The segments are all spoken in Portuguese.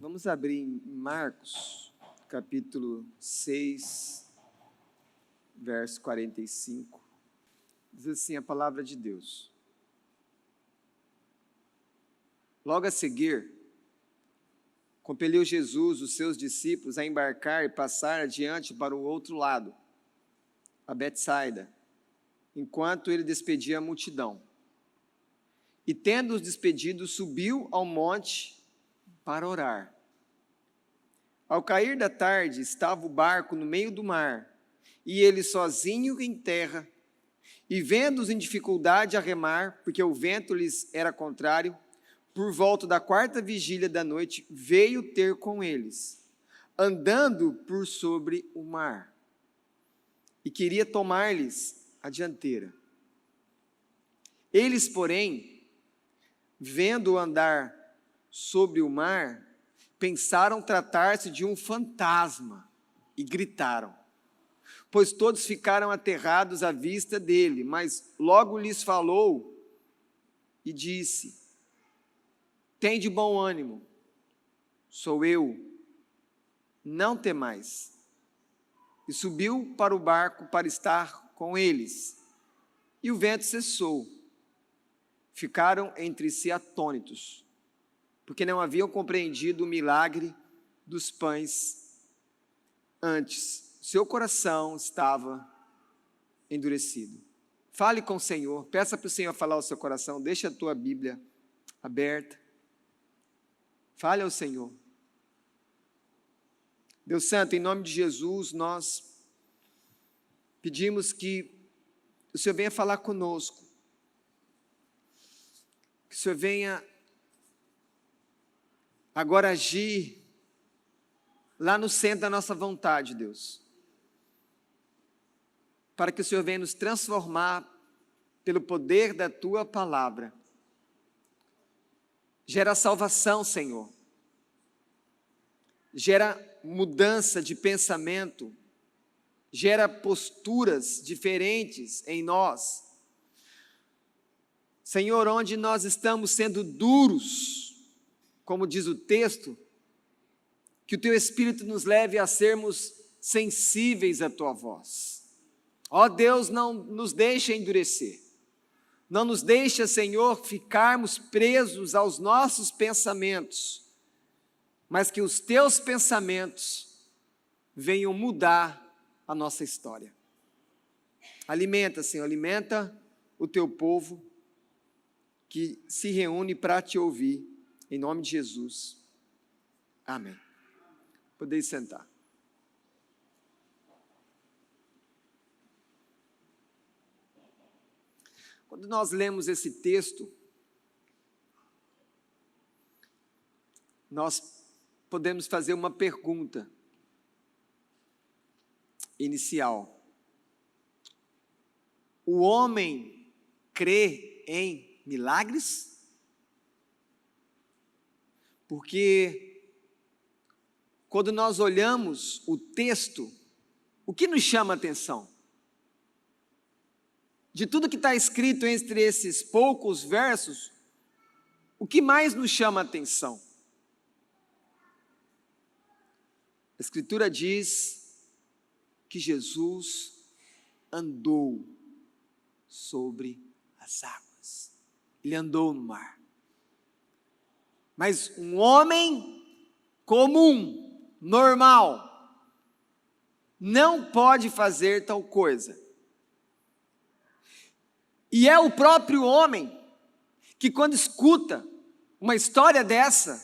Vamos abrir em Marcos, capítulo 6, verso 45. Diz assim a palavra de Deus. Logo a seguir, compeliu Jesus os seus discípulos a embarcar e passar adiante para o outro lado, a Betsaida, enquanto ele despedia a multidão. E tendo-os despedido, subiu ao monte para orar. Ao cair da tarde, estava o barco no meio do mar, e ele sozinho em terra, e vendo-os em dificuldade a remar, porque o vento lhes era contrário, por volta da 4ª vigília da noite, veio ter com eles, andando por sobre o mar, e queria tomar-lhes a dianteira. Eles, porém, vendo-o andar sobre o mar, pensaram tratar-se de um fantasma e gritaram, pois todos ficaram aterrados à vista dele, mas logo lhes falou e disse: tende bom ânimo, sou eu, não temais. E subiu para o barco para estar com eles, e o vento cessou. Ficaram entre si atônitos, porque não haviam compreendido o milagre dos pães antes. Seu coração estava endurecido. Fale com o Senhor, peça para o Senhor falar ao seu coração, deixa a tua Bíblia aberta. Fale ao Senhor. Deus Santo, em nome de Jesus, nós pedimos que o Senhor venha falar conosco, que o Senhor venha agora agir lá no centro da nossa vontade, Deus, para que o Senhor venha nos transformar pelo poder da Tua palavra. Gera salvação, Senhor, gera mudança de pensamento, gera posturas diferentes em nós. Senhor, onde nós estamos sendo duros, como diz o texto, que o Teu Espírito nos leve a sermos sensíveis à Tua voz. Ó Deus, não nos deixa endurecer, não nos deixa, Senhor, ficarmos presos aos nossos pensamentos, mas que os Teus pensamentos venham mudar a nossa história. Alimenta, Senhor, alimenta o Teu povo que se reúne para Te ouvir. Em nome de Jesus, amém. Podeis sentar. Quando nós lemos esse texto, nós podemos fazer uma pergunta inicial. O homem crê em milagres? Porque quando nós olhamos o texto, o que nos chama a atenção? De tudo que está escrito entre esses poucos versos, o que mais nos chama a atenção? A Escritura diz que Jesus andou sobre as águas. Ele andou no mar. Mas um homem comum, normal, não pode fazer tal coisa. E é o próprio homem que, quando escuta uma história dessa,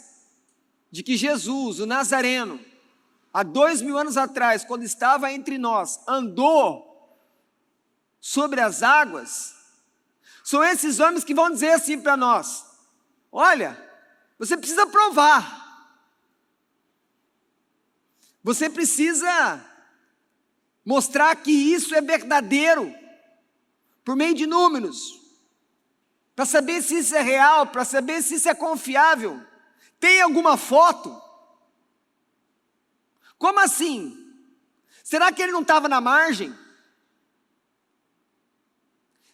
de que Jesus, o Nazareno, há 2000 anos atrás, quando estava entre nós, andou sobre as águas, são esses homens que vão dizer assim para nós: olha, você precisa provar, você precisa mostrar que isso é verdadeiro, por meio de números, para saber se isso é real, para saber se isso é confiável. Tem alguma foto? Como assim? Será que ele não estava na margem?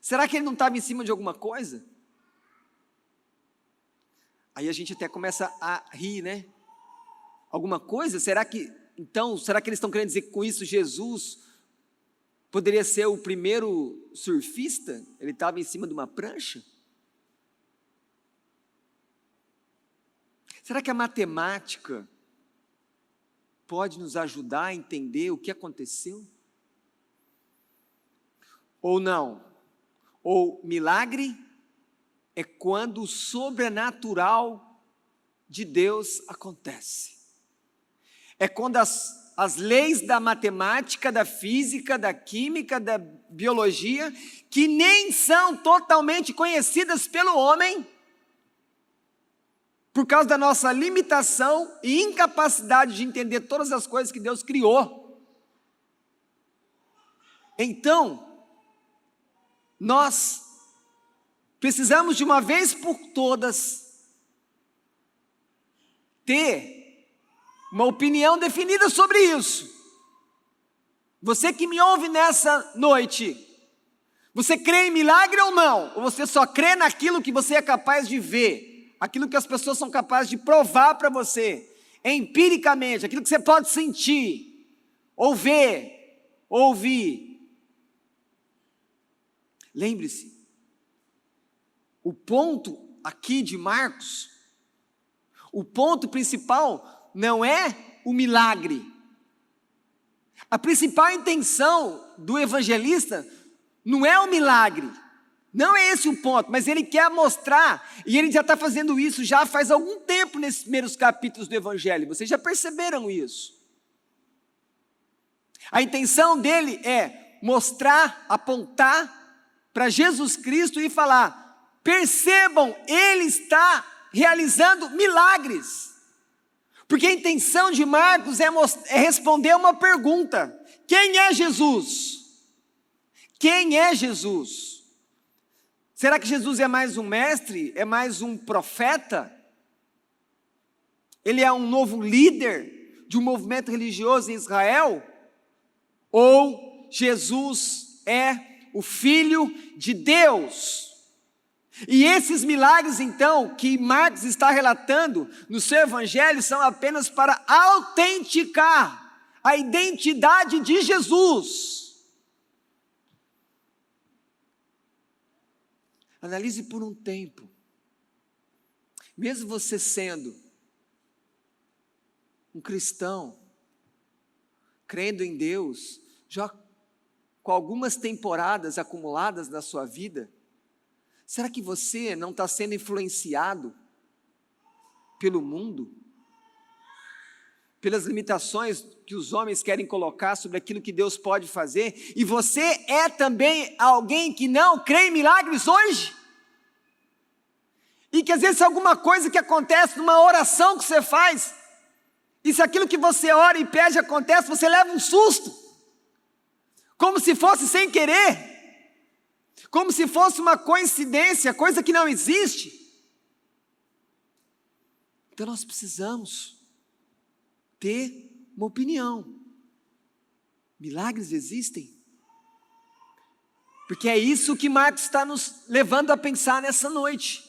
Será que ele não estava em cima de alguma coisa? Aí a gente até começa a rir, né? alguma coisa? Será que eles estão querendo dizer que com isso Jesus poderia ser o primeiro surfista? Ele estava em cima de uma prancha? Será que a matemática pode nos ajudar a entender o que aconteceu? Ou não? Ou milagre é quando o sobrenatural de Deus acontece. É quando as leis da matemática, da física, da química, da biologia, que nem são totalmente conhecidas pelo homem, por causa da nossa limitação e incapacidade de entender todas as coisas que Deus criou. Então, nós precisamos de uma vez por todas ter uma opinião definida sobre isso. Você que me ouve nessa noite, você crê em milagre ou não? Ou você só crê naquilo que você é capaz de ver? Aquilo que as pessoas são capazes de provar para você, empiricamente, aquilo que você pode sentir, ou ver, ouvir. Lembre-se, o ponto aqui de Marcos, o ponto principal não é o milagre. A principal intenção do evangelista não é o milagre. Não é esse o ponto, mas ele quer mostrar, e ele já está fazendo isso já faz algum tempo nesses primeiros capítulos do Evangelho, vocês já perceberam isso. A intenção dele é mostrar, apontar para Jesus Cristo e falar, percebam, ele está realizando milagres. Porque a intenção de Marcos é responder uma pergunta: quem é Jesus? Quem é Jesus? Será que Jesus é mais um mestre? É mais um profeta? Ele é um novo líder de um movimento religioso em Israel? Ou Jesus é o Filho de Deus? E esses milagres, então, que Marcos está relatando no seu evangelho, são apenas para autenticar a identidade de Jesus. Analise por um tempo, mesmo você sendo um cristão, crendo em Deus, já com algumas temporadas acumuladas na sua vida, será que você não está sendo influenciado pelo mundo? Pelas limitações que os homens querem colocar sobre aquilo que Deus pode fazer? E você é também alguém que não crê em milagres hoje? E que às vezes alguma coisa que acontece numa oração que você faz, e se aquilo que você ora e pede acontece, você leva um susto, como se fosse sem querer, como se fosse uma coincidência, coisa que não existe. Então nós precisamos ter uma opinião. Milagres existem? Porque é isso que Marcos está nos levando a pensar nessa noite.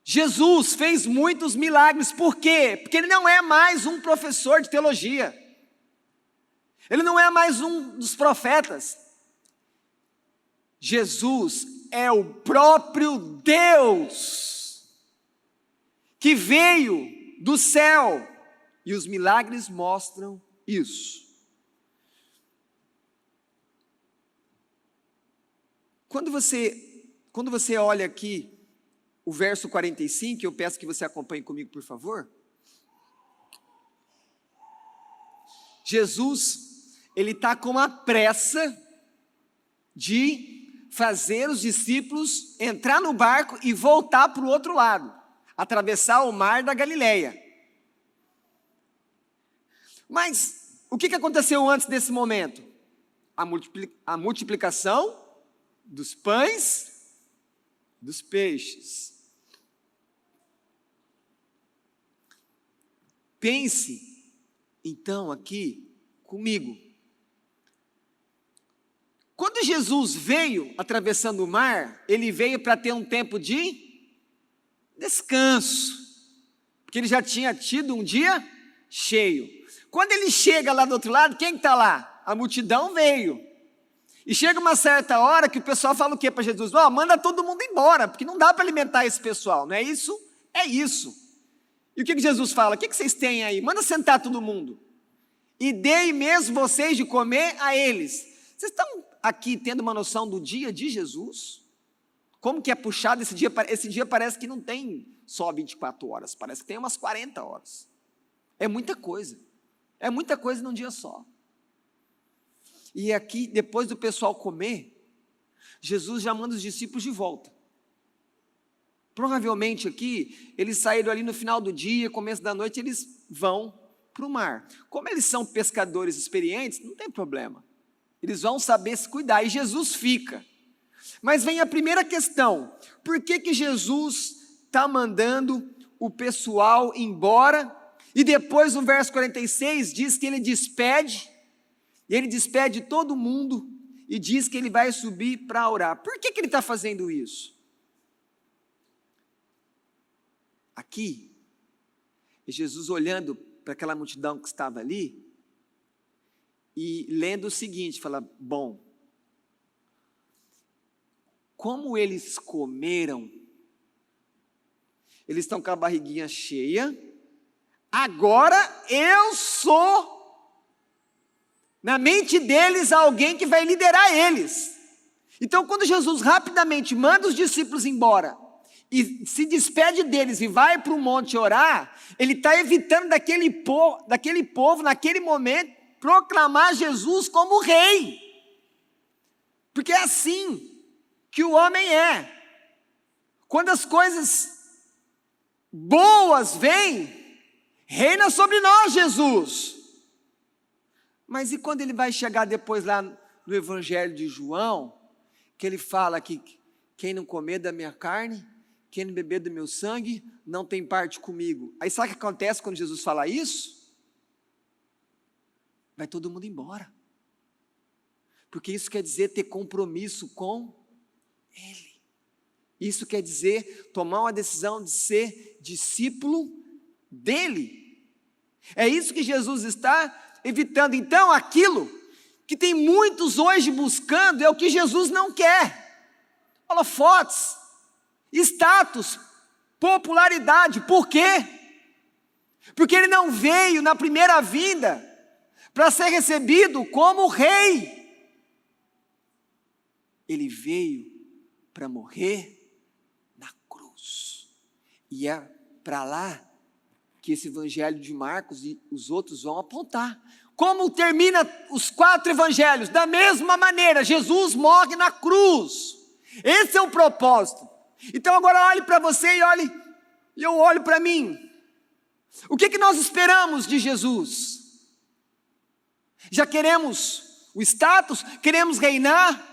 Jesus fez muitos milagres, por quê? Porque ele não é mais um professor de teologia, ele não é mais um dos profetas. Jesus é o próprio Deus, que veio do céu, e os milagres mostram isso. Quando você olha aqui o verso 45, eu peço que você acompanhe comigo, por favor. Jesus, ele está com a pressa de fazer os discípulos entrar no barco e voltar para o outro lado, atravessar o mar da Galileia. Mas o que aconteceu antes desse momento? A multiplicação dos pães, dos peixes. Pense, então, aqui comigo. Quando Jesus veio atravessando o mar, ele veio para ter um tempo de descanso. porque ele já tinha tido um dia cheio. Quando ele chega lá do outro lado, quem está lá? A multidão veio. E chega uma certa hora que o pessoal fala o quê para Jesus? Manda todo mundo embora, porque não dá para alimentar esse pessoal, não é isso? É isso. E o que Jesus fala? O que vocês têm aí? Manda sentar todo mundo. E dei mesmo vocês de comer a eles. Vocês estão aqui tendo uma noção do dia de Jesus? Como que é puxado esse dia? Esse dia parece que não tem só 24 horas, parece que tem umas 40 horas. É muita coisa num dia só. E aqui, depois do pessoal comer, Jesus já manda os discípulos de volta. Provavelmente aqui, eles saíram ali no final do dia, começo da noite, eles vão para o mar. Como eles são pescadores experientes, não tem problema. Eles vão saber se cuidar, e Jesus fica. Mas vem a primeira questão: por que Jesus está mandando o pessoal embora? E depois no verso 46 diz que ele despede todo mundo e diz que ele vai subir para orar. Por que ele está fazendo isso? Aqui, Jesus olhando para aquela multidão que estava ali e lendo o seguinte, fala: bom, como eles comeram, eles estão com a barriguinha cheia, agora eu sou, na mente deles, alguém que vai liderar eles. Então, quando Jesus rapidamente manda os discípulos embora e se despede deles e vai para o monte orar, ele está evitando daquele povo, naquele momento, proclamar Jesus como rei. Porque é assim que o homem é. Quando as coisas boas vêm, reina sobre nós Jesus. Mas e quando ele vai chegar depois lá no Evangelho de João, que ele fala que quem não comer da minha carne, quem não beber do meu sangue, não tem parte comigo. Aí sabe o que acontece quando Jesus fala isso? Vai todo mundo embora. Porque isso quer dizer ter compromisso com Ele. Isso quer dizer tomar uma decisão de ser discípulo dEle. É isso que Jesus está evitando. Então, aquilo que tem muitos hoje buscando é o que Jesus não quer: holofotes, status, popularidade. Por quê? Porque ele não veio na primeira vinda para ser recebido como rei. Ele veio para morrer na cruz. E é para lá que esse evangelho de Marcos e os outros vão apontar. Como termina os 4 evangelhos? Da mesma maneira, Jesus morre na cruz. Esse é o propósito. Então agora olhe para você e eu olho para mim. O que nós esperamos de Jesus? Já queremos o status? Queremos reinar?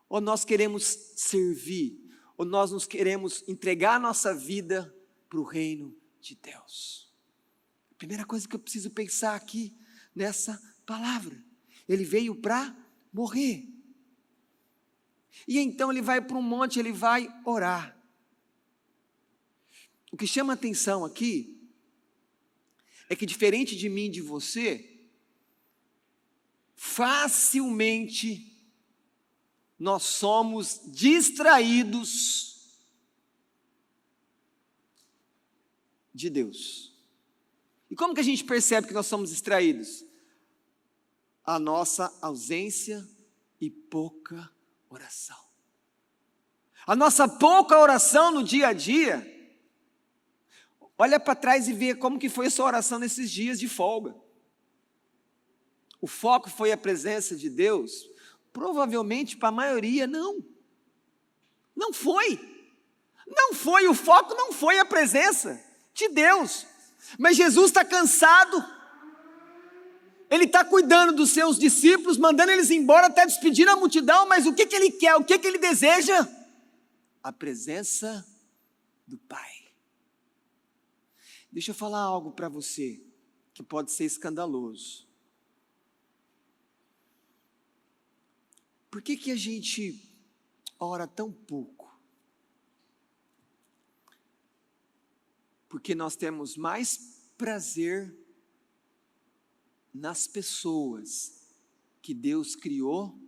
Ou nós queremos servir? Ou nós nos queremos entregar a nossa vida para o reino de Deus? A primeira coisa que eu preciso pensar aqui nessa palavra: ele veio para morrer. E então ele vai para um monte, ele vai orar. O que chama atenção aqui é que, diferente de mim e de você, facilmente nós somos distraídos de Deus. E como que a gente percebe que nós somos distraídos? A nossa ausência e pouca oração. A nossa pouca oração no dia a dia. Olha para trás e vê como que foi a sua oração nesses dias de folga. O foco foi a presença de Deus? Provavelmente para a maioria não. Não foi. Não foi, o foco não foi a presença de Deus. Mas Jesus está cansado. Ele está cuidando dos seus discípulos, mandando eles embora, até despedir a multidão. Mas o que ele quer, o que ele deseja? A presença do Pai. Deixa eu falar algo para você, que pode ser escandaloso. Por que a gente ora tão pouco? Porque nós temos mais prazer nas pessoas que Deus criou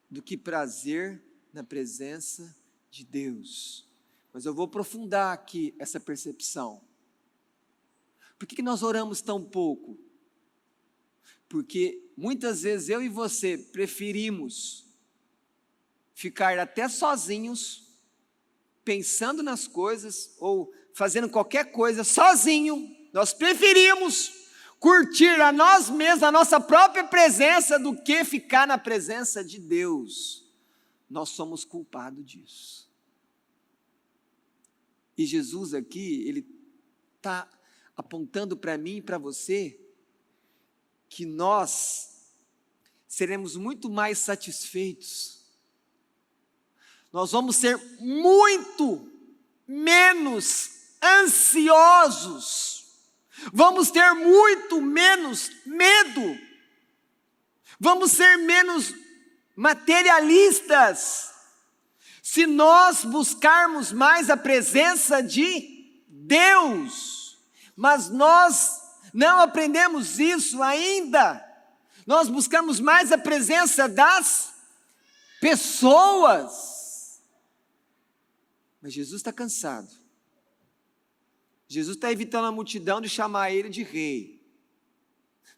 do que prazer na presença de Deus. Mas eu vou aprofundar aqui essa percepção. Por que nós oramos tão pouco? Porque muitas vezes eu e você preferimos ficar até sozinhos, pensando nas coisas, ou fazendo qualquer coisa sozinho. Nós preferimos curtir a nós mesmos, a nossa própria presença, do que ficar na presença de Deus. Nós somos culpados disso. E Jesus aqui, ele está apontando para mim e para você, que nós seremos muito mais satisfeitos. Nós vamos ser muito menos ansiosos. Vamos ter muito menos medo. Vamos ser menos materialistas. Se nós buscarmos mais a presença de Deus. Mas nós não aprendemos isso ainda. Nós buscamos mais a presença das pessoas. Mas Jesus está cansado. Jesus está evitando a multidão de chamar ele de rei.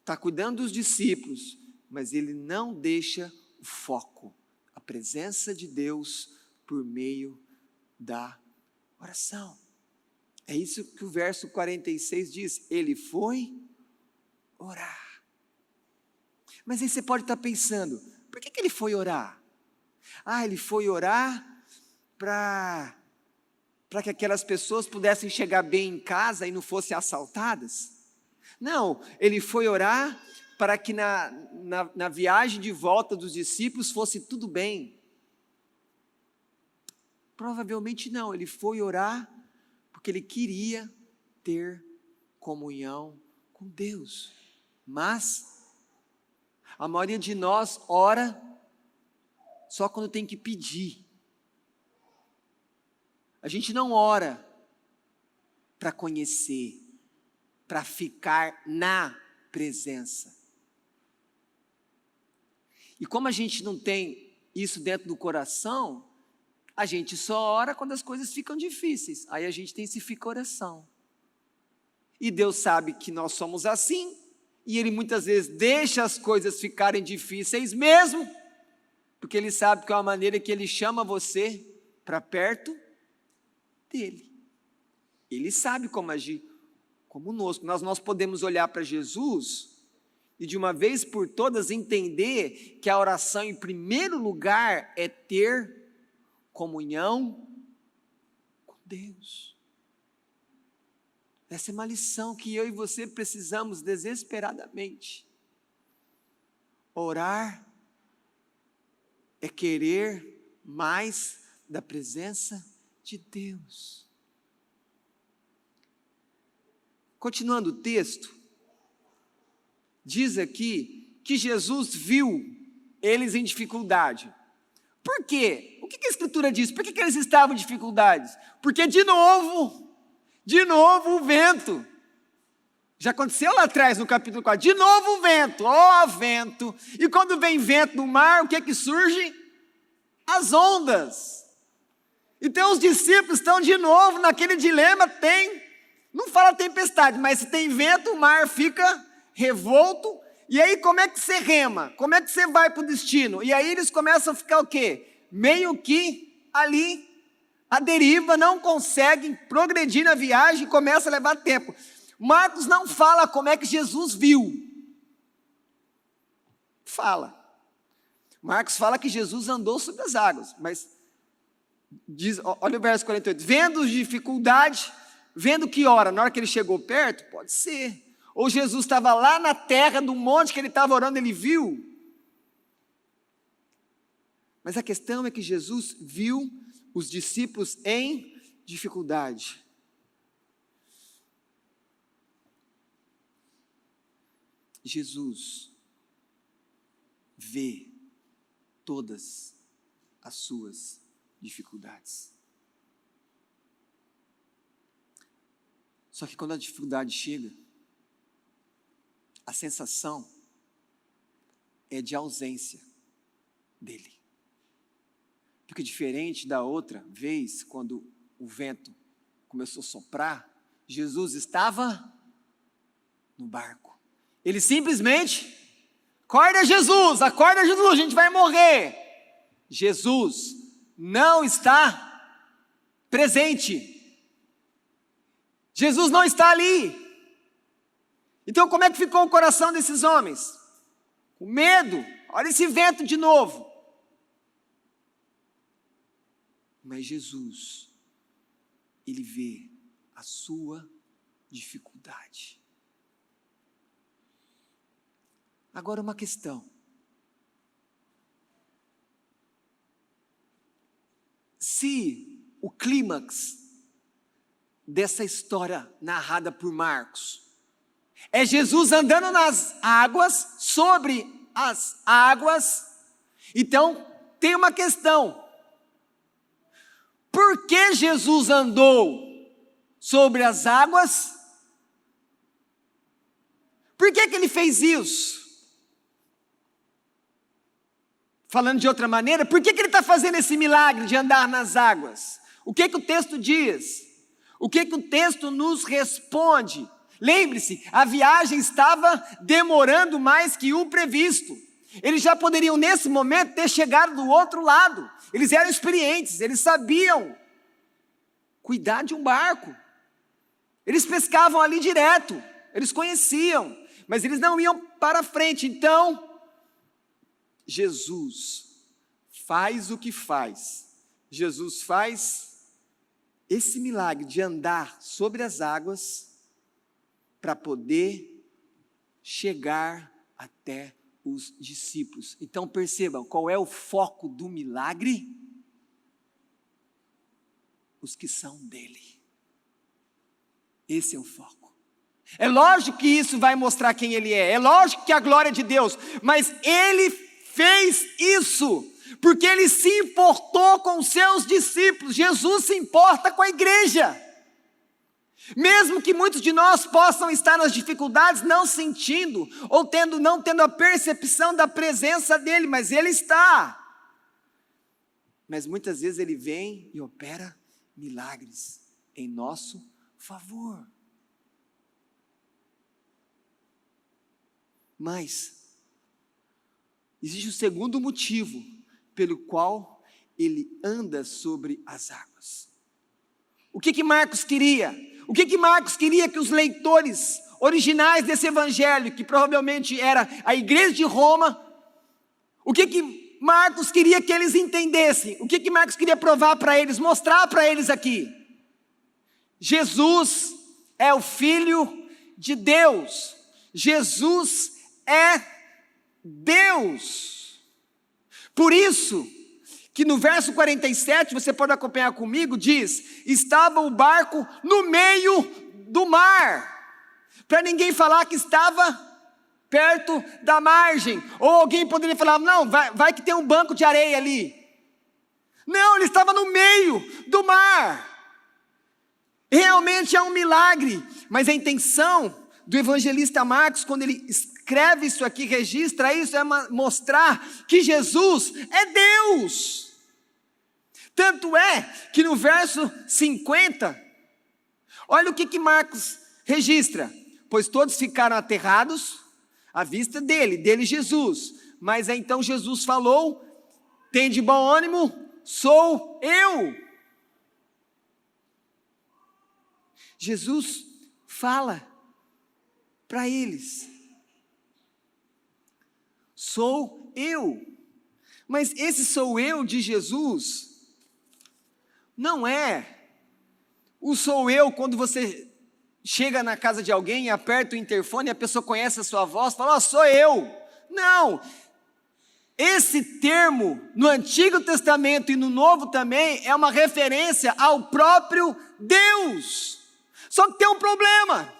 Está cuidando dos discípulos, mas ele não deixa o foco, a presença de Deus por meio da oração. É isso que o verso 46 diz. Ele foi orar. Mas aí você pode estar pensando, por que ele foi orar? Ele foi orar para que aquelas pessoas pudessem chegar bem em casa e não fossem assaltadas? Não, ele foi orar para que na viagem de volta dos discípulos fosse tudo bem. Provavelmente não, ele foi orar porque ele queria ter comunhão com Deus. Mas a maioria de nós ora só quando tem que pedir. A gente não ora para conhecer, para ficar na presença. E como a gente não tem isso dentro do coração, a gente só ora quando as coisas ficam difíceis. Aí a gente tem esse fica oração. E Deus sabe que nós somos assim, e Ele muitas vezes deixa as coisas ficarem difíceis mesmo, porque Ele sabe que é uma maneira que Ele chama você para perto dEle. Ele sabe como agir conosco. Nós podemos olhar para Jesus e de uma vez por todas entender que a oração em primeiro lugar é ter comunhão com Deus. Essa é uma lição que eu e você precisamos desesperadamente. Orar é querer mais da presença de Deus. Continuando o texto, diz aqui que Jesus viu eles em dificuldade. Por quê? O que a Escritura diz? Por que eles estavam em dificuldades? Porque de novo o vento. Já aconteceu lá atrás no capítulo 4. De novo o vento, vento. E quando vem vento no mar, o que surge? As ondas. Então os discípulos estão de novo naquele dilema, não fala tempestade, mas se tem vento, o mar fica revolto. E aí como é que você rema? Como é que você vai para o destino? E aí eles começam a ficar o quê? Meio que ali, a deriva, não conseguem progredir na viagem, começa a levar tempo. Marcos não fala como é que Jesus viu. Fala. Marcos fala que Jesus andou sobre as águas, mas diz, olha o verso 48, vendo dificuldade, vendo que hora? Na hora que ele chegou perto? Pode ser. Ou Jesus estava lá na terra do monte que ele estava orando, ele viu. Mas a questão é que Jesus viu os discípulos em dificuldade. Jesus vê todas as suas dificuldades. Só que quando a dificuldade chega, a sensação é de ausência dele. Porque diferente da outra vez, quando o vento começou a soprar, Jesus estava no barco. Ele simplesmente, acorda Jesus, a gente vai morrer. Jesus não está presente. Jesus não está ali. Então como é que ficou o coração desses homens? Com medo. Olha esse vento de novo. Mas Jesus, ele vê a sua dificuldade. Agora uma questão. Se o clímax dessa história narrada por Marcos é Jesus andando nas águas, sobre as águas, então tem uma questão. Por que Jesus andou sobre as águas? Por que ele fez isso? Falando de outra maneira, por que ele está fazendo esse milagre de andar nas águas? O que o texto diz? O que o texto nos responde? Lembre-se, a viagem estava demorando mais que o previsto. Eles já poderiam nesse momento ter chegado do outro lado. Eles eram experientes, eles sabiam cuidar de um barco. Eles pescavam ali direto, eles conheciam, mas eles não iam para frente. Então, Jesus faz o que faz. Jesus faz esse milagre de andar sobre as águas para poder chegar até os discípulos. Então percebam, qual é o foco do milagre? Os que são dele. Esse é o foco. É lógico que isso vai mostrar quem ele é lógico que a glória é de Deus, mas ele fez isso porque ele se importou com os seus discípulos. Jesus se importa com a igreja. Mesmo que muitos de nós possam estar nas dificuldades não sentindo, ou não tendo a percepção da presença dele, mas ele está. Mas muitas vezes ele vem e opera milagres em nosso favor. Mas existe um segundo motivo pelo qual ele anda sobre as águas. O que Marcos queria? O que Marcos queria que os leitores originais desse evangelho, que provavelmente era a igreja de Roma, o que Marcos queria que eles entendessem? O que Marcos queria provar para eles, mostrar para eles aqui? Jesus é o Filho de Deus. Jesus é Deus. Por isso que no verso 47, você pode acompanhar comigo, diz: estava o barco no meio do mar, para ninguém falar que estava perto da margem, ou alguém poderia falar, não, vai que tem um banco de areia ali. Não, ele estava no meio do mar. Realmente é um milagre, mas a intenção do evangelista Marcos, quando ele escreve isso aqui, registra isso, é mostrar que Jesus é Deus. Tanto é que no verso 50, olha o que Marcos registra: pois todos ficaram aterrados à vista dele Jesus, mas então Jesus falou: tem de bom ânimo, sou eu. Jesus fala para eles: sou eu. Mas esse sou eu de Jesus não é o sou eu quando você chega na casa de alguém e aperta o interfone e a pessoa conhece a sua voz e fala, sou eu. Não, esse termo no Antigo Testamento e no Novo também é uma referência ao próprio Deus. Só que tem um problema.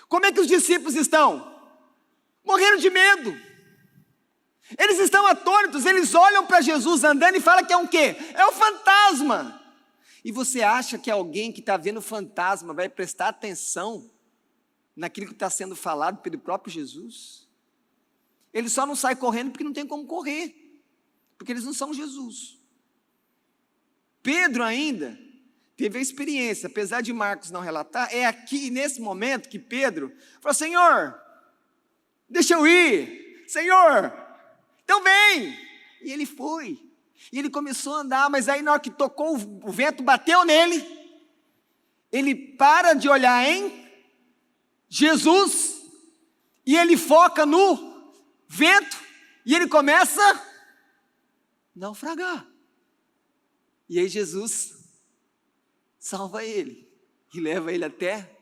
Como é que os discípulos estão? Morrendo de medo. Eles estão atônitos, eles olham para Jesus andando e falam que é um quê? É um fantasma. E você acha que alguém que está vendo fantasma vai prestar atenção naquilo que está sendo falado pelo próprio Jesus? Ele só não sai correndo porque não tem como correr, porque eles não são Jesus. Pedro ainda teve a experiência, apesar de Marcos não relatar, é aqui nesse momento que Pedro falou: Senhor, deixa eu ir, Senhor, então vem. E ele foi, e ele começou a andar, mas aí na hora que tocou, o vento bateu nele, ele para de olhar em Jesus, e ele foca no vento, e ele começa a naufragar. E aí Jesus salva ele e leva ele até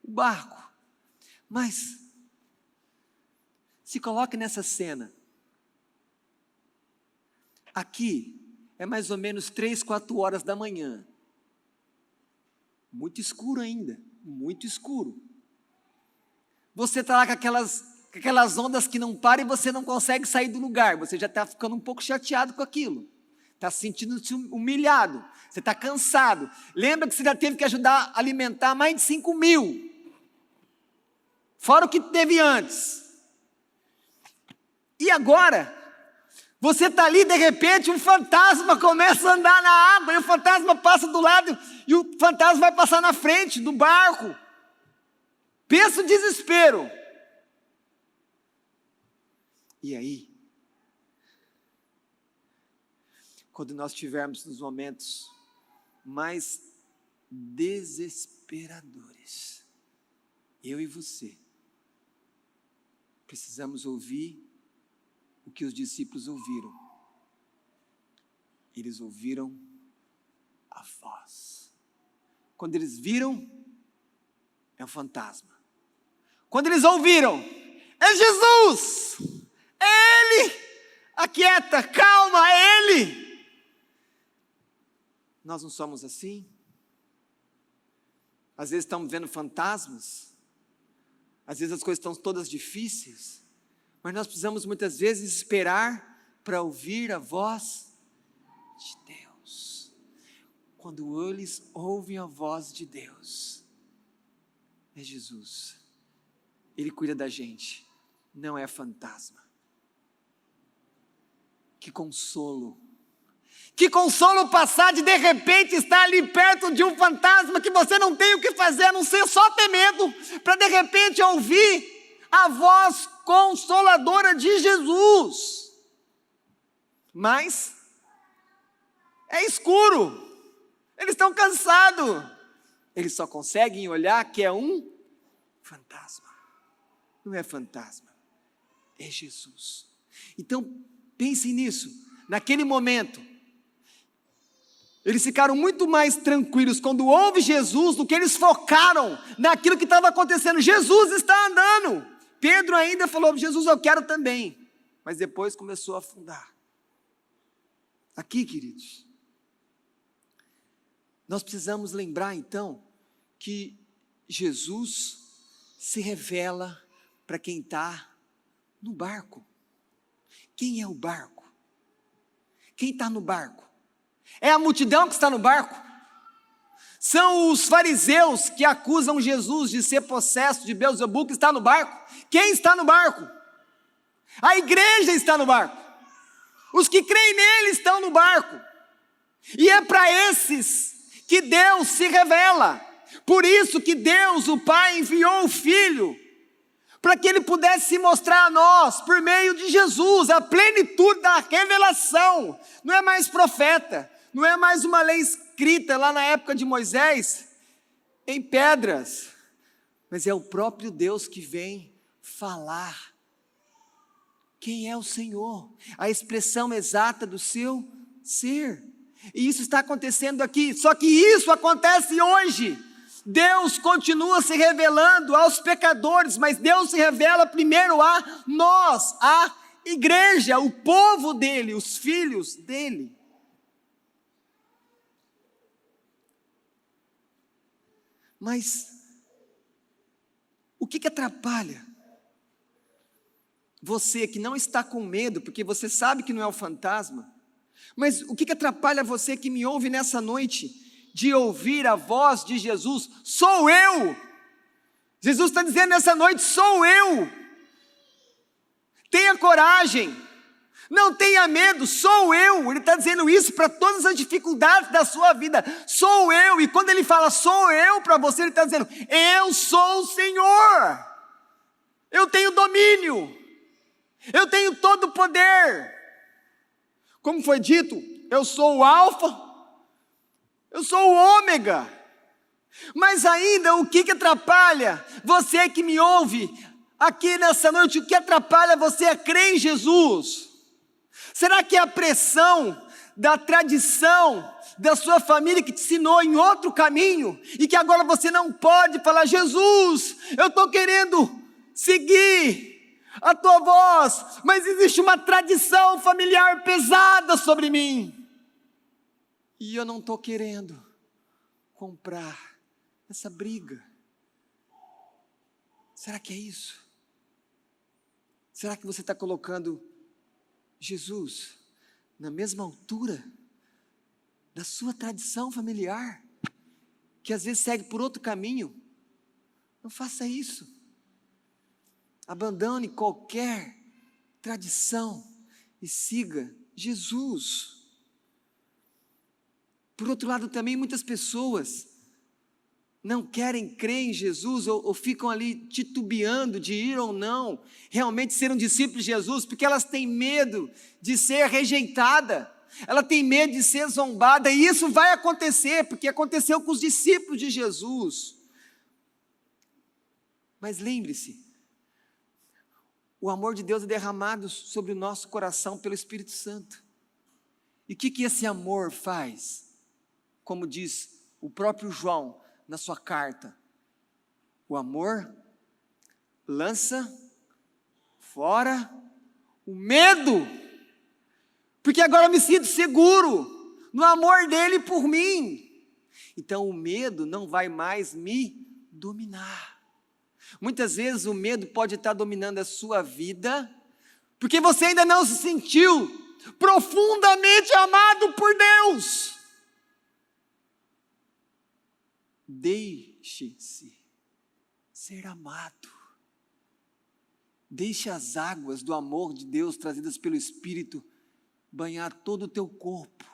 o barco. Mas se coloque nessa cena. Aqui é mais ou menos 3, 4 horas da manhã. Muito escuro ainda, muito escuro. Você está lá com aquelas ondas que não param e você não consegue sair do lugar. Você já está ficando um pouco chateado com aquilo. Está se sentindo humilhado, você está cansado. Lembra que você já teve que ajudar a alimentar mais de 5.000, fora o que teve antes. E agora, você está ali, de repente um fantasma começa a andar na água, e o fantasma passa do lado, e o fantasma vai passar na frente do barco. Pensa o desespero. E aí, quando nós estivermos nos momentos mais desesperadores, eu e você precisamos ouvir o que os discípulos ouviram. Eles ouviram a voz. Quando eles viram, é um fantasma. Quando eles ouviram, é Jesus! É Ele! Aquieta, calma, é Ele! Nós não somos assim? Às vezes estamos vendo fantasmas, às vezes as coisas estão todas difíceis, mas nós precisamos muitas vezes esperar para ouvir a voz de Deus. Quando eles ouvem a voz de Deus, é Jesus. Ele cuida da gente, não é fantasma. Que consolo! Que consolo passar de repente estar ali perto de um fantasma que você não tem o que fazer, a não ser só ter medo, para de repente ouvir a voz consoladora de Jesus. Mas é escuro, eles estão cansados, eles só conseguem olhar que é um fantasma. Não é fantasma, é Jesus. Então pense nisso, naquele momento, eles ficaram muito mais tranquilos quando houve Jesus do que eles focaram naquilo que estava acontecendo. Jesus está andando. Pedro ainda falou: Jesus, eu quero também. Mas depois começou a afundar. Aqui, queridos, nós precisamos lembrar então que Jesus se revela para quem está no barco. Quem é o barco? Quem está no barco? É a multidão que está no barco? São os fariseus que acusam Jesus de ser possesso de Beelzebul que está no barco? Quem está no barco? A igreja está no barco. Os que creem nele estão no barco. E é para esses que Deus se revela. Por isso que Deus, o Pai, enviou o Filho, para que Ele pudesse se mostrar a nós, por meio de Jesus, a plenitude da revelação. Não é mais profeta, não é mais uma lei escrita lá na época de Moisés, em pedras, mas é o próprio Deus que vem falar. Quem é o Senhor? A expressão exata do seu ser. E isso está acontecendo aqui, só que isso acontece hoje. Deus continua se revelando aos pecadores, mas Deus se revela primeiro a nós, a igreja, o povo dele, os filhos dele. Mas o que atrapalha você que não está com medo, porque você sabe que não é o fantasma, mas o que atrapalha você que me ouve nessa noite, de ouvir a voz de Jesus, sou eu. Jesus está dizendo nessa noite, sou eu. Tenha coragem, não tenha medo, sou eu. Ele está dizendo isso para todas as dificuldades da sua vida, sou eu. E quando ele fala sou eu para você, ele está dizendo, eu sou o Senhor, eu tenho domínio, eu tenho todo o poder. Como foi dito, eu sou o alfa, eu sou o ômega. Mas ainda o que atrapalha você que me ouve aqui nessa noite, o que atrapalha você a crer em Jesus? Será que é a pressão da tradição da sua família que te ensinou em outro caminho e que agora você não pode falar, Jesus, eu estou querendo seguir a tua voz, mas existe uma tradição familiar pesada sobre mim e eu não estou querendo comprar essa briga? Será que é isso? Será que você está colocando Jesus na mesma altura da sua tradição familiar, que às vezes segue por outro caminho? Não faça isso. Abandone qualquer tradição e siga Jesus. Por outro lado também, muitas pessoas não querem crer em Jesus ou ficam ali titubeando de ir ou não realmente ser um discípulo de Jesus, porque elas têm medo de ser rejeitada, ela tem medo de ser zombada, e isso vai acontecer, porque aconteceu com os discípulos de Jesus. Mas lembre-se, o amor de Deus é derramado sobre o nosso coração pelo Espírito Santo. E o que esse amor faz? Como diz o próprio João na sua carta, o amor lança fora o medo, porque agora eu me sinto seguro no amor dele por mim, então o medo não vai mais me dominar. Muitas vezes o medo pode estar dominando a sua vida, porque você ainda não se sentiu profundamente amado por Deus. Deixe-se ser amado. Deixe as águas do amor de Deus trazidas pelo Espírito banhar todo o teu corpo.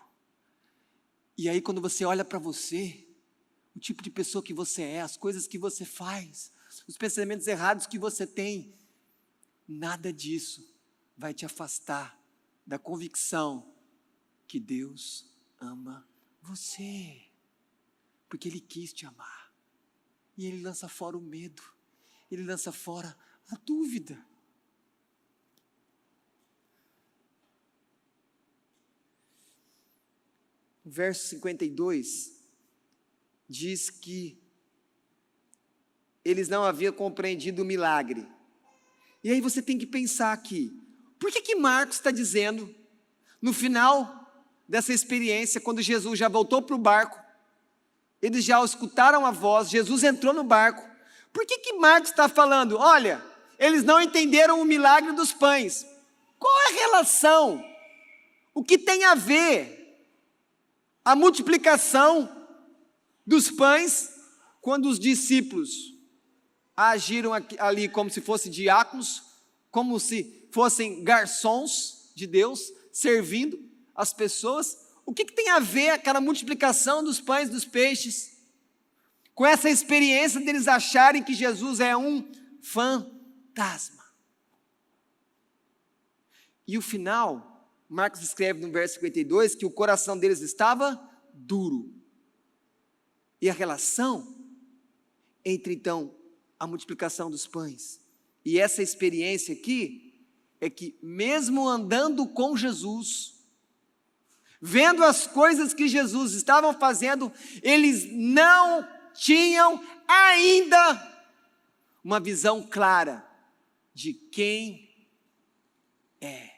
E aí quando você olha para você, o tipo de pessoa que você é, as coisas que você faz, os pensamentos errados que você tem, nada disso vai te afastar da convicção que Deus ama você. Porque Ele quis te amar, e Ele lança fora o medo, Ele lança fora a dúvida. O verso 52 diz que eles não haviam compreendido o milagre. E aí você tem que pensar aqui, por que Marcos está dizendo, no final dessa experiência, quando Jesus já voltou para o barco, eles já escutaram a voz, Jesus entrou no barco, por que Marcos está falando, olha, eles não entenderam o milagre dos pães? Qual é a relação? O que tem a ver a multiplicação dos pães quando os discípulos agiram ali como se fossem diáconos, como se fossem garçons de Deus, servindo as pessoas? O que tem a ver aquela multiplicação dos pães e dos peixes com essa experiência deles acharem que Jesus é um fantasma? E o final, Marcos escreve no verso 52 que o coração deles estava duro. E a relação entre então a multiplicação dos pães e essa experiência aqui é que mesmo andando com Jesus, vendo as coisas que Jesus estava fazendo, eles não tinham ainda uma visão clara de quem é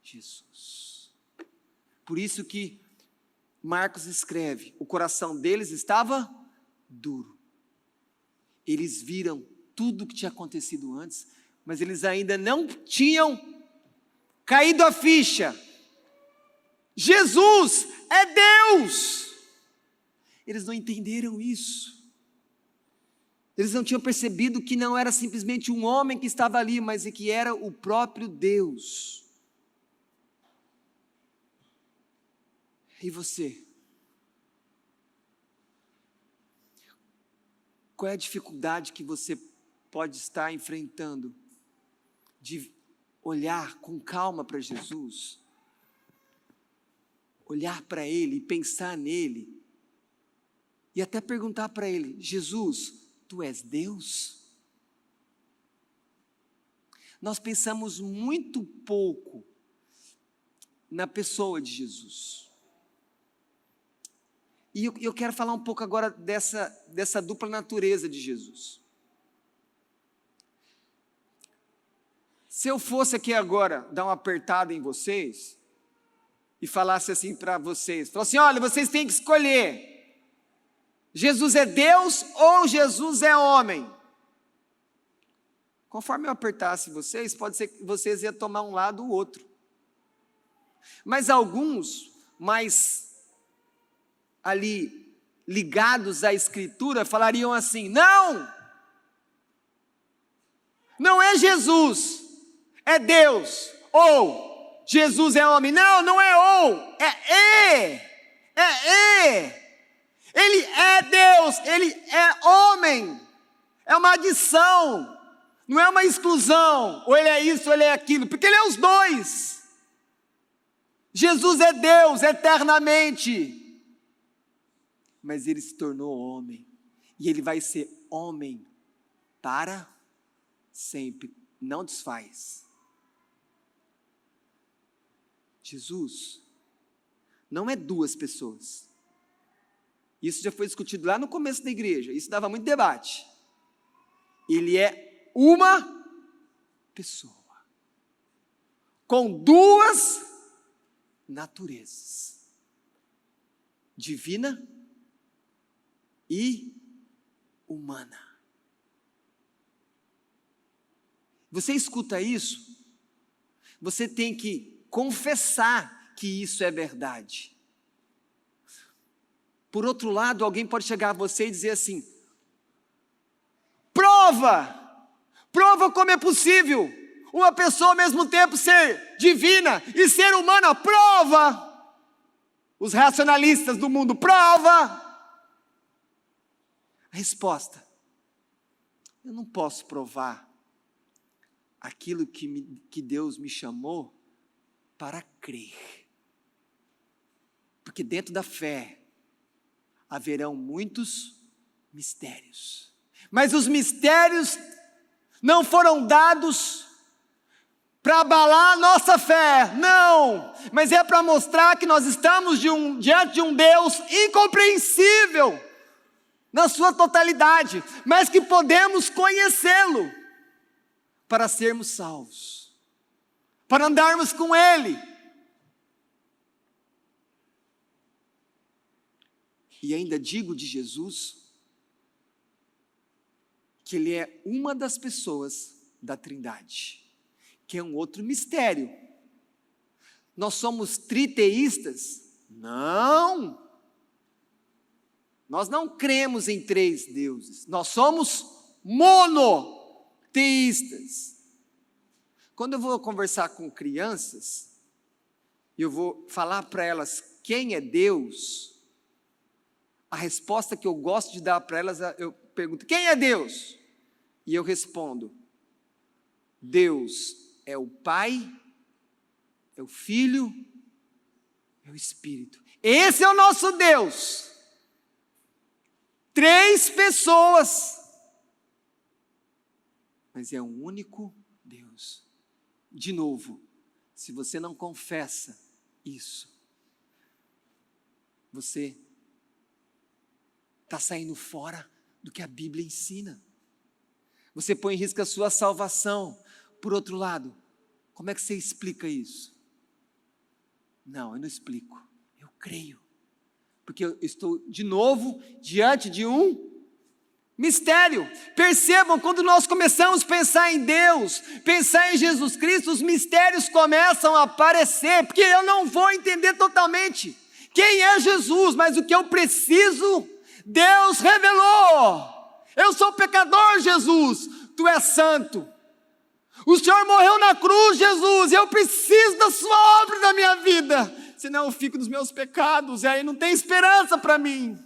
Jesus. Por isso que Marcos escreve, o coração deles estava duro. Eles viram tudo o que tinha acontecido antes, mas eles ainda não tinham caído a ficha. Jesus é Deus, Eles não entenderam isso. Eles não tinham percebido que não era simplesmente um homem que estava ali, mas que era o próprio Deus. E você? Qual é a dificuldade que você pode estar enfrentando de olhar com calma para Jesus, olhar para Ele e pensar nele, e até perguntar para Ele: Jesus, Tu és Deus? Nós pensamos muito pouco na pessoa de Jesus. E eu quero falar um pouco agora dessa dupla natureza de Jesus. Se eu fosse aqui agora dar uma apertada em vocês e falasse assim para vocês, falasse assim: olha, vocês têm que escolher, Jesus é Deus ou Jesus é homem? Conforme eu apertasse vocês, pode ser que vocês iam tomar um lado ou outro. Mas alguns, mais ali ligados à Escritura, falariam assim: não é Jesus, é Deus, ou Jesus é homem. Não é ou, é. Ele é Deus, Ele é homem, é uma adição, não é uma exclusão, ou Ele é isso, ou Ele é aquilo, porque Ele é os dois. Jesus é Deus eternamente, mas Ele se tornou homem, e Ele vai ser homem para sempre, não desfaz. Jesus não é duas pessoas. Isso já foi discutido lá no começo da igreja, isso dava muito debate. Ele é uma pessoa, com duas naturezas, divina e humana. Você escuta isso, você tem que confessar que isso é verdade. Por outro lado, alguém pode chegar a você e dizer assim: prova como é possível uma pessoa ao mesmo tempo ser divina e ser humana, prova. Os racionalistas do mundo, prova. A resposta: eu não posso provar aquilo que Deus me chamou para crer, porque dentro da fé haverão muitos mistérios, mas os mistérios não foram dados para abalar a nossa fé, não, mas é para mostrar que nós estamos diante de um Deus incompreensível na sua totalidade, mas que podemos conhecê-lo para sermos salvos, para andarmos com Ele. E ainda digo de Jesus que Ele é uma das pessoas da Trindade, que é um outro mistério. Nós somos triteístas? Não! Nós não cremos em três deuses, nós somos monoteístas. Quando eu vou conversar com crianças, eu vou falar para elas quem é Deus, a resposta que eu gosto de dar para elas, eu pergunto: quem é Deus? E eu respondo: Deus é o Pai, é o Filho, é o Espírito. Esse é o nosso Deus. Três pessoas, mas é um único Deus. De novo, se você não confessa isso, você está saindo fora do que a Bíblia ensina. Você põe em risco a sua salvação. Por outro lado, como é que você explica isso? Não, eu não explico. Eu creio. Porque eu estou de novo diante de um mistério. Percebam, quando nós começamos a pensar em Deus, pensar em Jesus Cristo, os mistérios começam a aparecer, porque eu não vou entender totalmente quem é Jesus, mas o que eu preciso Deus revelou: eu sou pecador, Jesus, tu és santo. O Senhor morreu na cruz, Jesus, e eu preciso da sua obra na minha vida, senão eu fico nos meus pecados, e aí não tem esperança para mim.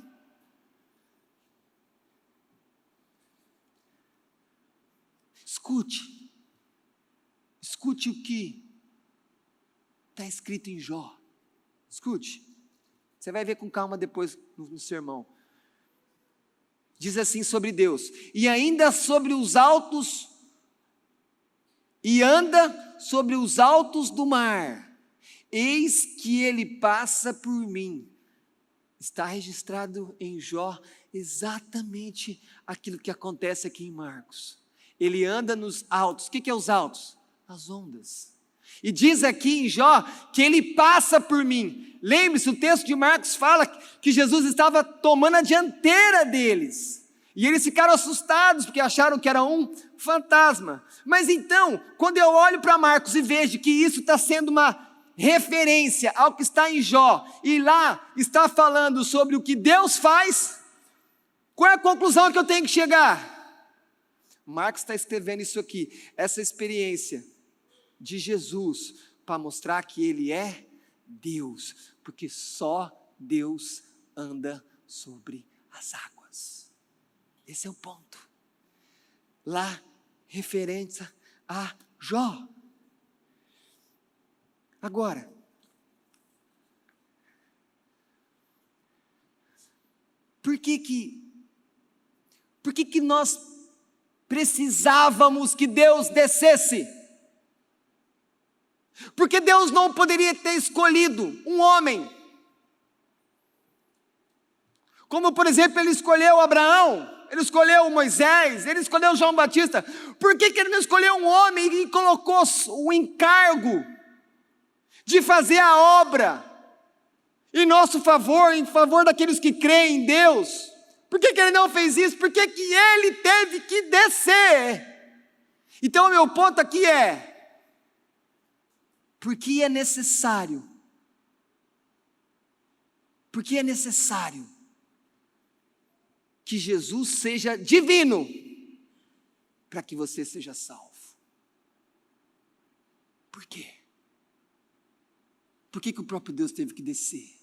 Escute o que está escrito em Jó. Escute, você vai ver com calma depois no sermão. Diz assim sobre Deus: e ainda sobre os altos, e anda sobre os altos do mar, eis que ele passa por mim. Está registrado em Jó exatamente aquilo que acontece aqui em Marcos. Ele anda nos altos. O que é os altos? As ondas. E diz aqui em Jó que ele passa por mim. Lembre-se, o texto de Marcos fala que Jesus estava tomando a dianteira deles. E eles ficaram assustados porque acharam que era um fantasma. Mas então, quando eu olho para Marcos e vejo que isso está sendo uma referência ao que está em Jó, e lá está falando sobre o que Deus faz, qual é a conclusão que eu tenho que chegar? Marcos está escrevendo isso aqui, essa experiência de Jesus, para mostrar que Ele é Deus, porque só Deus anda sobre as águas. Esse é o ponto. Lá, referência a Jó. Agora, por que nós precisávamos que Deus descesse? Porque Deus não poderia ter escolhido um homem, como por exemplo ele escolheu Abraão, ele escolheu Moisés, ele escolheu João Batista. Por que ele não escolheu um homem e colocou o encargo de fazer a obra em nosso favor, em favor daqueles que creem em Deus? Por que ele não fez isso? Por que ele teve que descer? Então o meu ponto aqui é: porque é necessário que Jesus seja divino para que você seja salvo. Por quê? Por que o próprio Deus teve que descer?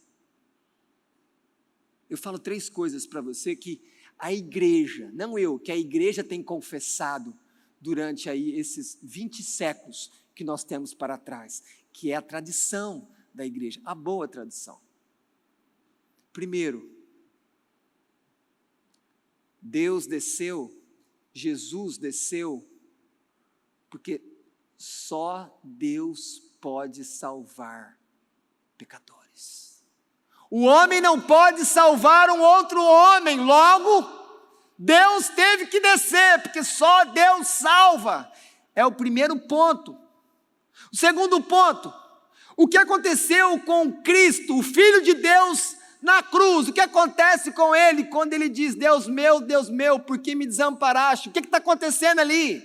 Eu falo 3 coisas para você que a igreja, não eu, que a igreja tem confessado durante aí esses 20 séculos que nós temos para trás, que é a tradição da igreja, a boa tradição. Primeiro, Deus desceu, Jesus desceu, porque só Deus pode salvar pecadores. O homem não pode salvar um outro homem, logo, Deus teve que descer, porque só Deus salva. É o primeiro ponto. O segundo ponto, o que aconteceu com Cristo, o Filho de Deus, na cruz? O que acontece com Ele quando Ele diz: Deus meu, por que me desamparaste? O que está acontecendo ali?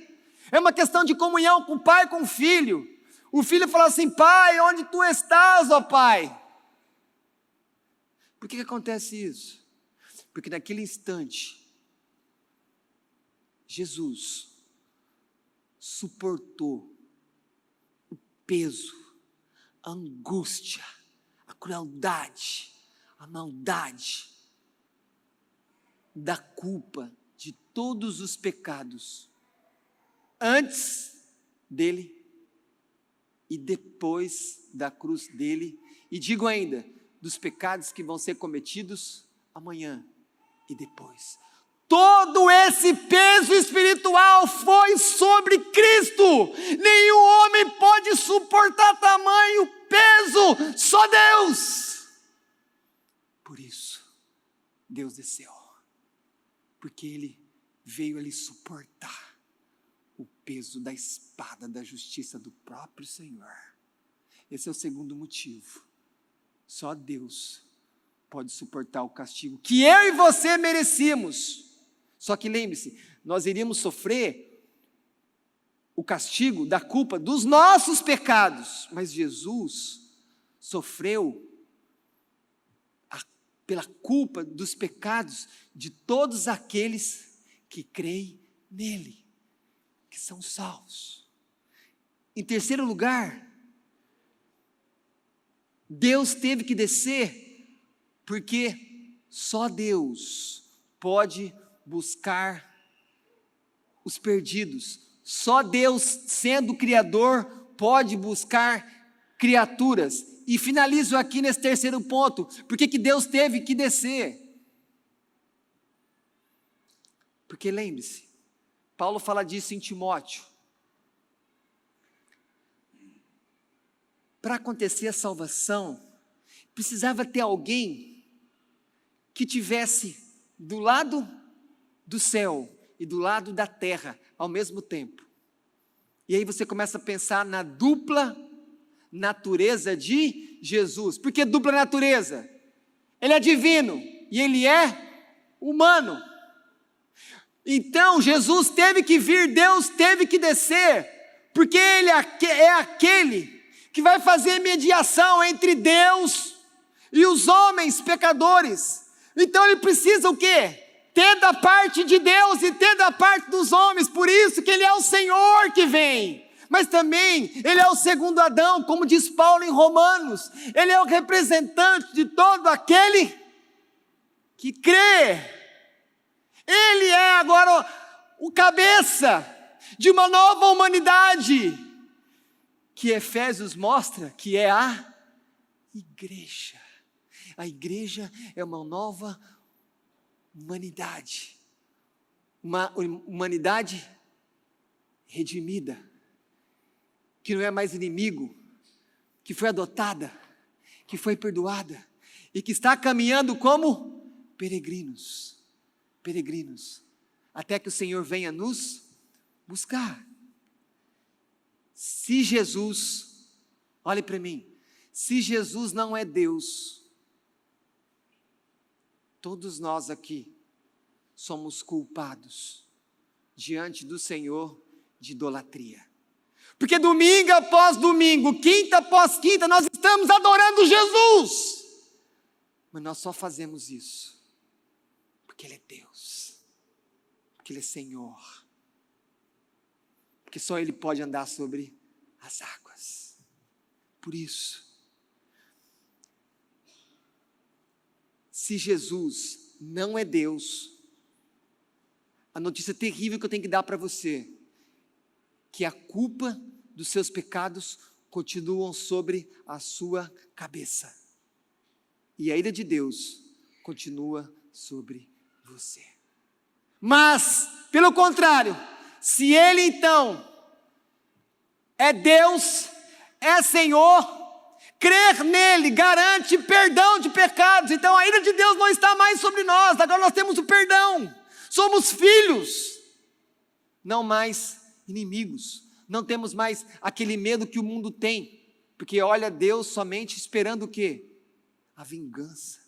É uma questão de comunhão com o Pai e com o Filho. O Filho fala assim: Pai, onde Tu estás, ó Pai? Por que acontece isso? Porque naquele instante, Jesus suportou o peso, a angústia, a crueldade, a maldade da culpa de todos os pecados, antes dele e depois da cruz dele, e digo ainda, dos pecados que vão ser cometidos amanhã e depois. Todo esse peso espiritual foi sobre Cristo. Nenhum homem pode suportar tamanho peso, só Deus. Por isso, Deus desceu, porque Ele veio ali suportar o peso da espada da justiça do próprio Senhor. Esse é o segundo motivo. Só Deus pode suportar o castigo que eu e você merecíamos. Só que lembre-se, nós iríamos sofrer o castigo da culpa dos nossos pecados, mas Jesus sofreu pela culpa dos pecados de todos aqueles que creem nele, que são salvos. Em terceiro lugar, Deus teve que descer, porque só Deus pode buscar os perdidos. Só Deus, sendo o Criador, pode buscar criaturas. E finalizo aqui nesse terceiro ponto. Por que Deus teve que descer? Porque lembre-se, Paulo fala disso em Timóteo. Para acontecer a salvação, precisava ter alguém que tivesse do lado do céu e do lado da terra ao mesmo tempo. E aí você começa a pensar na dupla natureza de Jesus. Por que dupla natureza? Ele é divino e ele é humano. Então Jesus teve que vir, Deus teve que descer, porque ele é aquele que vai fazer mediação entre Deus e os homens pecadores. Então ele precisa o quê? Ter da parte de Deus e ter da parte dos homens. Por isso que ele é o Senhor que vem. Mas também ele é o segundo Adão, como diz Paulo em Romanos. Ele é o representante de todo aquele que crê. Ele é agora o cabeça de uma nova humanidade, que Efésios mostra que é a igreja. A igreja é uma nova humanidade, uma humanidade redimida, que não é mais inimigo, que foi adotada, que foi perdoada, e que está caminhando como peregrinos, até que o Senhor venha nos buscar. Se Jesus, olhe para mim, se Jesus não é Deus, todos nós aqui somos culpados diante do Senhor de idolatria. Porque domingo após domingo, quinta após quinta, nós estamos adorando Jesus. Mas nós só fazemos isso porque Ele é Deus, porque Ele é Senhor, porque só Ele pode andar sobre as águas. Por isso, se Jesus não é Deus, a notícia terrível que eu tenho que dar para você, que a culpa dos seus pecados continuam sobre a sua cabeça, e a ira de Deus continua sobre você. Mas, pelo contrário, se Ele então é Deus, é Senhor, crer nele garante perdão de pecados. Então a ira de Deus não está mais sobre nós, agora nós temos o perdão, somos filhos, não mais inimigos, não temos mais aquele medo que o mundo tem, porque olha Deus somente esperando o quê? A vingança.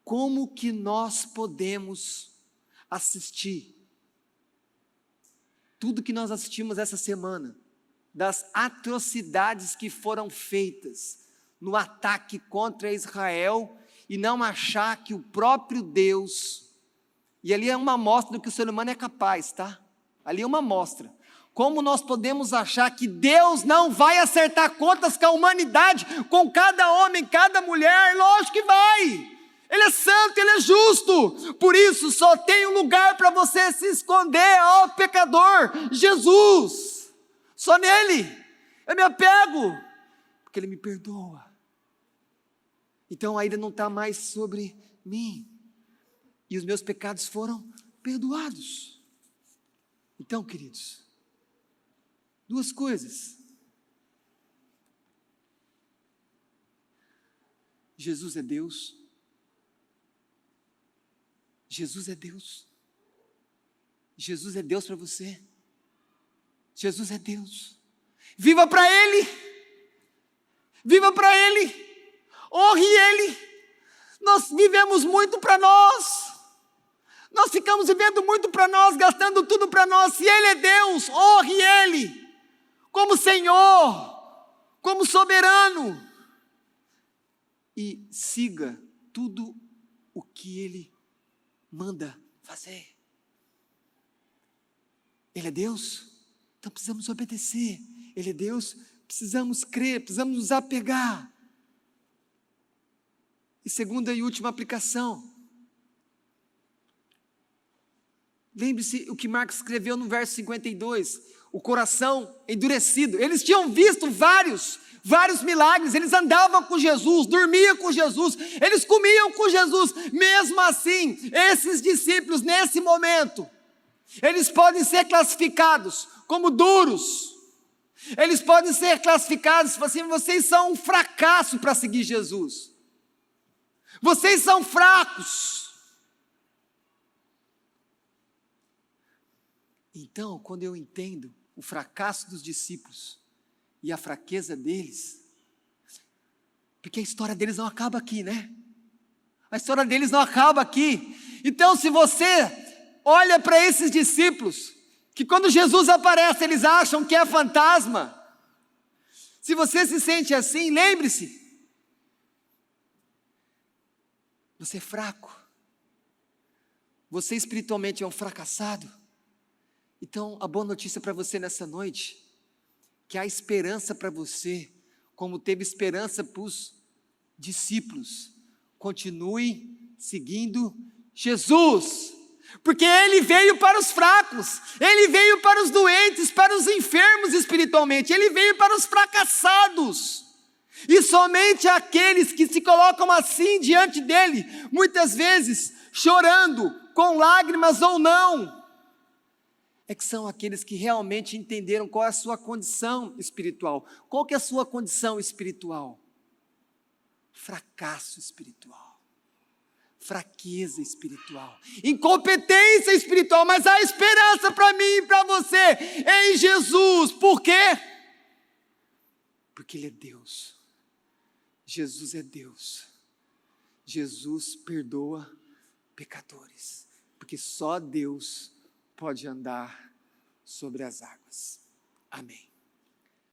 Como que nós podemos assistir tudo que nós assistimos essa semana, das atrocidades que foram feitas no ataque contra Israel, e não achar que o próprio Deus, e ali é uma amostra do que o ser humano é capaz, tá? Ali é uma amostra. Como nós podemos achar que Deus não vai acertar contas com a humanidade, com cada homem, cada mulher? Lógico que vai. Ele é santo, Ele é justo. Por isso só tem um lugar para você se esconder, ó pecador, Jesus. Só nele eu me apego, porque Ele me perdoa. Então a ira não está mais sobre mim, e os meus pecados foram perdoados. Então, queridos, duas coisas: Jesus é Deus. Jesus é Deus. Jesus é Deus para você. Jesus é Deus. Viva para Ele. Viva para Ele. Honre Ele. Nós vivemos muito para nós. Nós ficamos vivendo muito para nós, gastando tudo para nós. Se Ele é Deus, honre Ele como Senhor, como soberano, e siga tudo o que Ele manda fazer. Ele é Deus, então precisamos obedecer. Ele é Deus, precisamos crer, precisamos nos apegar. E segunda e última aplicação. Lembre-se o que Marcos escreveu no verso 52, o coração endurecido. Eles tinham visto vários milagres, eles andavam com Jesus, dormiam com Jesus, eles comiam com Jesus. Mesmo assim, esses discípulos, nesse momento, eles podem ser classificados como duros. Eles podem ser classificados assim: vocês são um fracasso para seguir Jesus. Vocês são fracos. Então, quando eu entendo o fracasso dos discípulos e a fraqueza deles, porque a história deles não acaba aqui, né? A história deles não acaba aqui. Então, se você olha para esses discípulos, que quando Jesus aparece, eles acham que é fantasma. Se você se sente assim, lembre-se, você é fraco. Você espiritualmente é um fracassado. Então, a boa notícia para você nessa noite, que há esperança para você, como teve esperança para os discípulos. Continue seguindo Jesus, porque Ele veio para os fracos, Ele veio para os doentes, para os enfermos espiritualmente, Ele veio para os fracassados. E somente aqueles que se colocam assim diante dEle, muitas vezes chorando, com lágrimas ou não, é que são aqueles que realmente entenderam qual é a sua condição espiritual. Qual que é a sua condição espiritual? Fracasso espiritual, fraqueza espiritual, incompetência espiritual, mas há esperança para mim e para você em Jesus. Por quê? Porque Ele é Deus. Jesus é Deus. Jesus perdoa pecadores, porque só Deus pode andar sobre as águas. Amém.